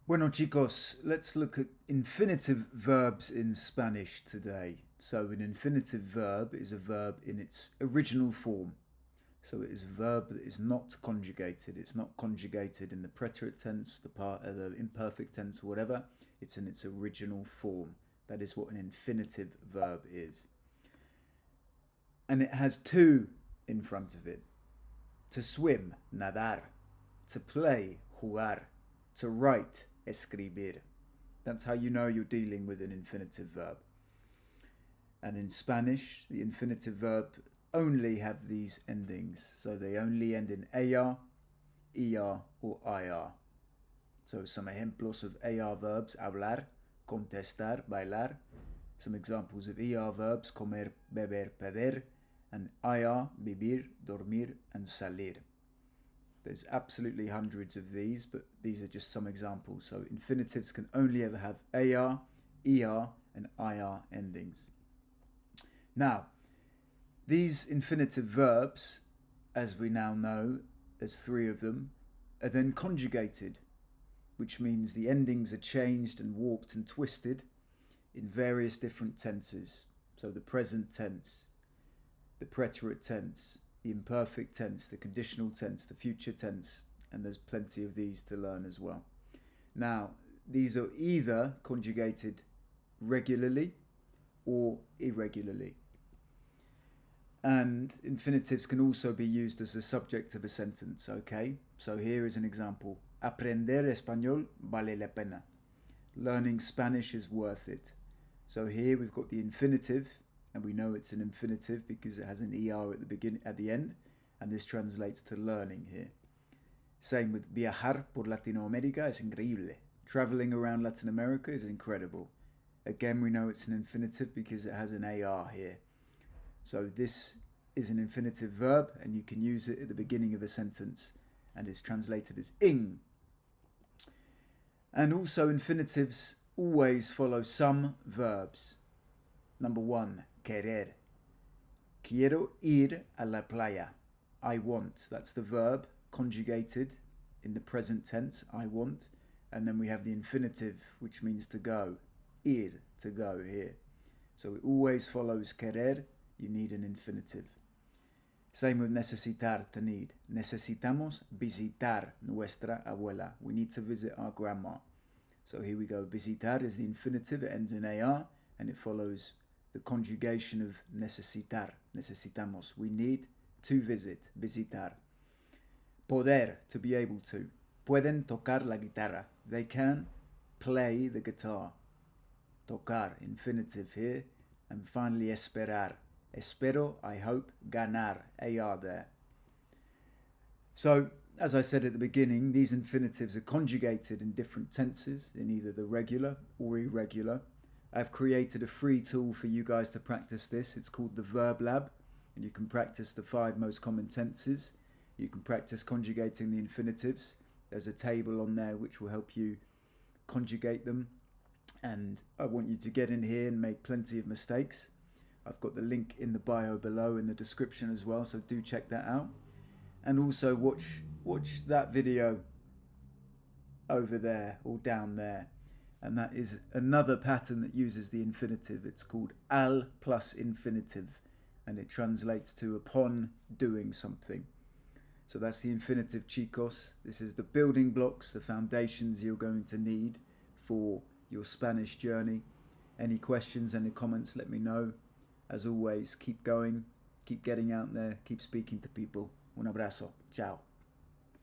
Bueno chicos, let's look at infinitive verbs in Spanish today. So an infinitive verb is a verb in its original form. So it is a verb that is not conjugated. It's not conjugated in the preterite tense, the imperfect tense, or whatever. It's in its original form. That is what an infinitive verb is. And it has two in front of it. To swim, nadar. To play, jugar. To write, escribir. That's how you know you're dealing with an infinitive verb. And in Spanish, the infinitive verb only have these endings. So they only end in AR, ER, or IR. So some ejemplos of AR verbs, hablar, contestar, bailar. Some examples of ER verbs, comer, beber, pedir. And IR, vivir, dormir, and salir. There's absolutely hundreds of these, but these are just some examples. So infinitives can only ever have AR, ER, and IR endings. Now, these infinitive verbs, as we now know, there's three of them, are then conjugated, which means the endings are changed and warped and twisted in various different tenses. So the present tense, the preterite tense, the imperfect tense, the conditional tense, the future tense, and there's plenty of these to learn as well. Now, these are either conjugated regularly or irregularly. And infinitives can also be used as the subject of a sentence, okay? So here is an example. Aprender español vale la pena. Learning Spanish is worth it. So here we've got the infinitive, and we know it's an infinitive because it has an ER at the end, and this translates to learning here. Same with viajar por Latinoamérica es increíble. Traveling around Latin America is incredible. Again, we know it's an infinitive because it has an AR here. So this is an infinitive verb, and you can use it at the beginning of a sentence, and it's translated as ing. And also infinitives always follow some verbs. Number one, querer. Quiero ir a la playa. I want. That's the verb conjugated in the present tense, I want. And then we have the infinitive, which means to go. Ir, to go here. So it always follows querer. You need an infinitive. Same with necesitar, to need. Necesitamos visitar nuestra abuela. We need to visit our grandma. So here we go. Visitar is the infinitive. It ends in AR, and it follows the conjugation of necesitar, necesitamos. We need to visit, visitar. Poder, to be able to. Pueden tocar la guitarra. They can play the guitar. Tocar, infinitive here. And finally, esperar. Espero, I hope. Ganar, AR there. So, as I said at the beginning, these infinitives are conjugated in different tenses, in either the regular or irregular. I've created a free tool for you guys to practice this. It's called the Verb Lab, and you can practice the 5 most common tenses. You can practice conjugating the infinitives. There's a table on there which will help you conjugate them, and I want you to get in here and make plenty of mistakes. I've got the link in the bio below in the description as well, so do check that out. And also watch that video over there or down there. And that is another pattern that uses the infinitive. It's called al plus infinitive, and it translates to upon doing something. So that's the infinitive, chicos. This is the building blocks, the foundations you're going to need for your Spanish journey. Any questions, any comments, let me know. As always, keep going, keep getting out there, keep speaking to people. Un abrazo. Ciao.